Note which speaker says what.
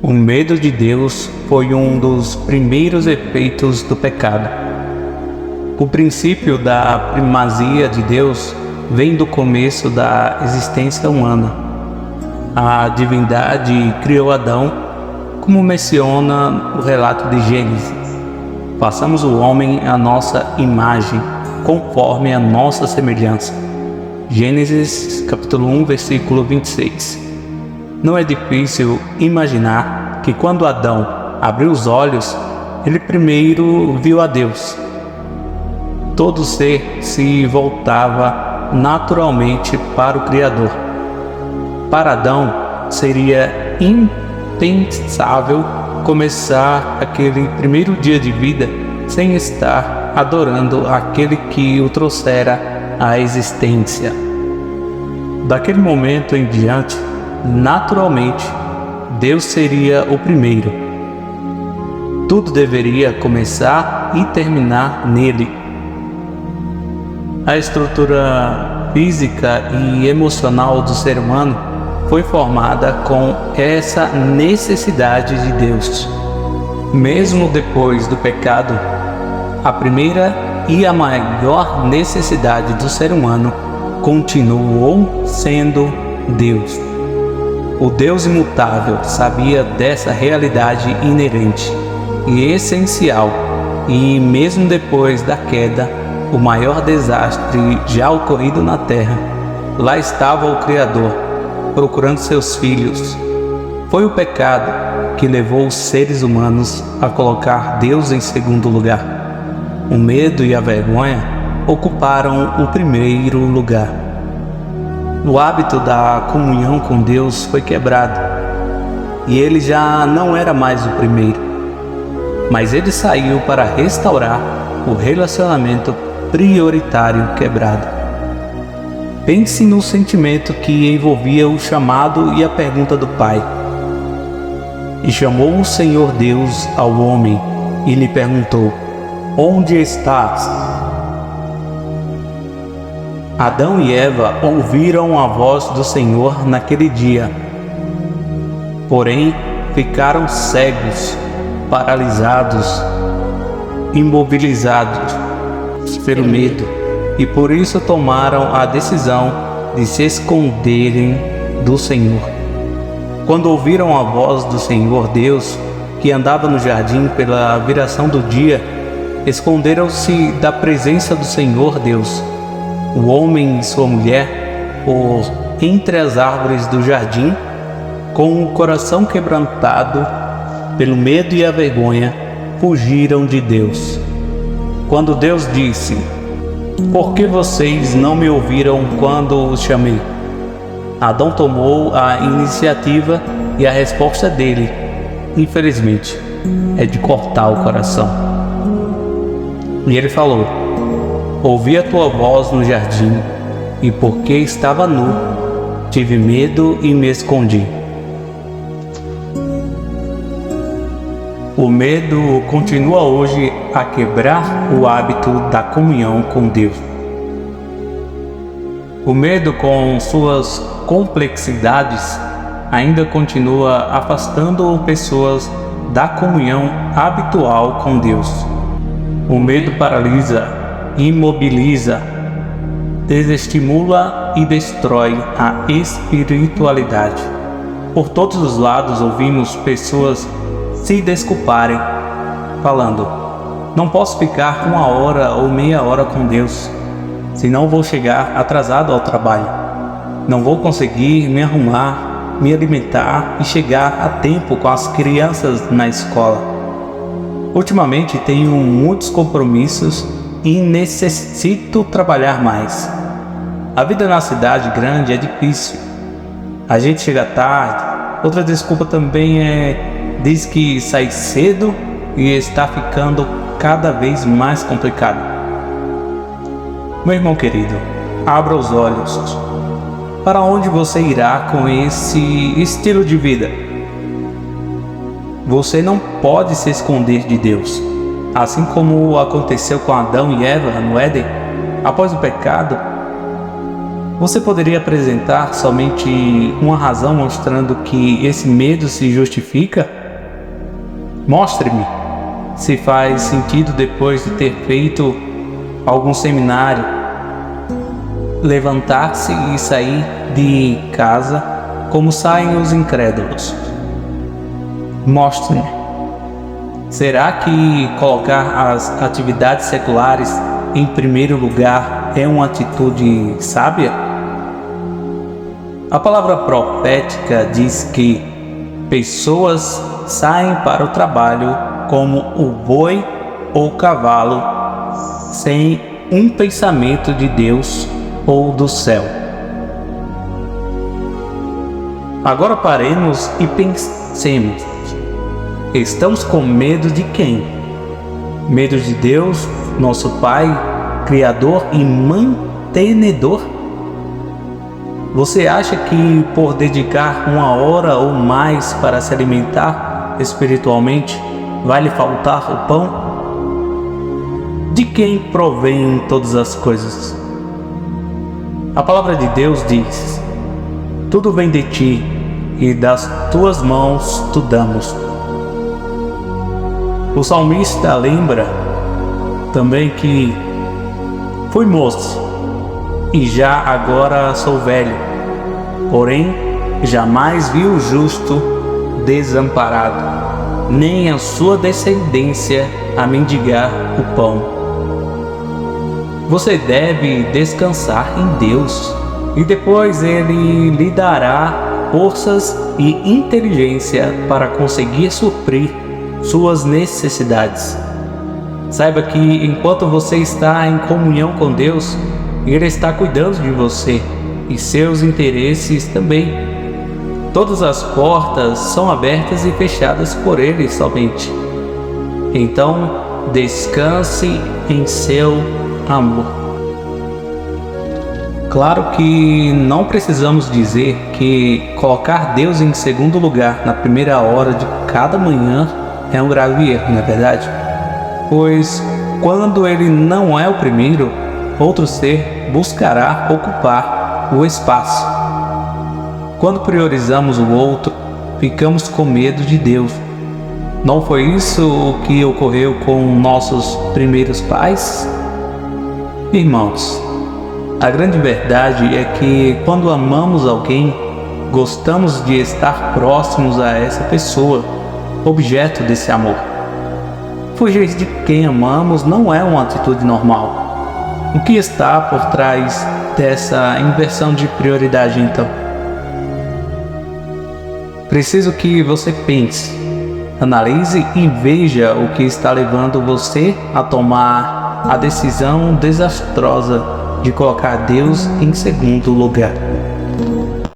Speaker 1: O medo de Deus foi um dos primeiros efeitos do pecado. O princípio da primazia de Deus vem do começo da existência humana. A divindade criou Adão, como menciona o relato de Gênesis. Façamos o homem à nossa imagem, conforme a nossa semelhança. Gênesis capítulo 1, versículo 26. Não é difícil imaginar que quando Adão abriu os olhos, ele primeiro viu a Deus. Todo ser se voltava naturalmente para o Criador. Para Adão, seria impensável começar aquele primeiro dia de vida sem estar adorando aquele que o trouxera à existência. Daquele momento em diante, naturalmente, Deus seria o primeiro. Tudo deveria começar e terminar nele. A estrutura física e emocional do ser humano foi formada com essa necessidade de Deus. Mesmo depois do pecado, a primeira e a maior necessidade do ser humano continuou sendo Deus. O Deus imutável sabia dessa realidade inerente e essencial, e mesmo depois da queda, o maior desastre já ocorrido na terra, lá estava o Criador, procurando seus filhos. Foi o pecado que levou os seres humanos a colocar Deus em segundo lugar. O medo e a vergonha ocuparam o primeiro lugar. O hábito da comunhão com Deus foi quebrado, e ele já não era mais o primeiro, mas ele saiu para restaurar o relacionamento prioritário quebrado. Pense no sentimento que envolvia o chamado e a pergunta do Pai. E chamou o Senhor Deus ao homem e lhe perguntou: onde estás? Adão e Eva ouviram a voz do Senhor naquele dia, porém ficaram cegos, paralisados, imobilizados pelo medo, e por isso tomaram a decisão de se esconderem do Senhor. Quando ouviram a voz do Senhor Deus, que andava no jardim pela viração do dia, esconderam-se da presença do Senhor Deus. O homem e sua mulher, por entre as árvores do jardim, com o coração quebrantado pelo medo e a vergonha, fugiram de Deus. Quando Deus disse: por que vocês não me ouviram quando os chamei? Adão tomou a iniciativa e a resposta dele, infelizmente, é de cortar o coração. E ele falou: ouvi a tua voz no jardim, e porque estava nu, tive medo e me escondi. O medo continua hoje a quebrar o hábito da comunhão com Deus. O medo, com suas complexidades, ainda continua afastando pessoas da comunhão habitual com Deus. O medo paralisa, imobiliza, desestimula e destrói a espiritualidade. Por todos os lados ouvimos pessoas se desculparem, falando: não posso ficar 1 hora ou meia hora com Deus, senão vou chegar atrasado ao trabalho. Não vou conseguir me arrumar, me alimentar e chegar a tempo com as crianças na escola. Ultimamente tenho muitos compromissos e necessito trabalhar mais. A vida na cidade grande é difícil. A gente chega tarde. Outra desculpa também diz que sai cedo e está ficando cada vez mais complicado. Meu irmão querido, abra os olhos. Para onde você irá com esse estilo de vida? Você não pode se esconder de Deus. Assim como aconteceu com Adão e Eva no Éden, após o pecado, Você poderia apresentar somente uma razão mostrando que esse medo se justifica? Mostre-me se faz sentido depois de ter feito algum seminário, levantar-se e sair de casa como saem os incrédulos. Mostre-me. Será que colocar as atividades seculares em primeiro lugar é uma atitude sábia? A palavra profética diz que pessoas saem para o trabalho como o boi ou o cavalo, sem um pensamento de Deus ou do céu. Agora paremos e pensemos. Estamos com medo de quem? Medo de Deus, nosso Pai, Criador e mantenedor? Você acha que por dedicar 1 hora ou mais para se alimentar espiritualmente, vai lhe faltar o pão? De quem provém todas as coisas? A palavra de Deus diz: tudo vem de ti, e das tuas mãos tu damos. O salmista lembra também que fui moço e já agora sou velho, porém jamais vi o justo desamparado, nem a sua descendência a mendigar o pão. Você deve descansar em Deus, e depois Ele lhe dará forças e inteligência para conseguir suprir suas necessidades. Saiba que enquanto você está em comunhão com Deus, Ele está cuidando de você e seus interesses também. Todas as portas são abertas e fechadas por Ele somente. Então, descanse em seu amor. Claro que não precisamos dizer que colocar Deus em segundo lugar na primeira hora de cada manhã é um grave erro, não é verdade? Pois quando Ele não é o primeiro, outro ser buscará ocupar o espaço. Quando priorizamos o outro, ficamos com medo de Deus. Não foi isso o que ocorreu com nossos primeiros pais? Irmãos, a grande verdade é que quando amamos alguém, gostamos de estar próximos a essa pessoa, objeto desse amor. Fugir de quem amamos não é uma atitude normal. O que está por trás dessa inversão de prioridade então? Preciso que você pense, analise e veja o que está levando você a tomar a decisão desastrosa de colocar Deus em segundo lugar.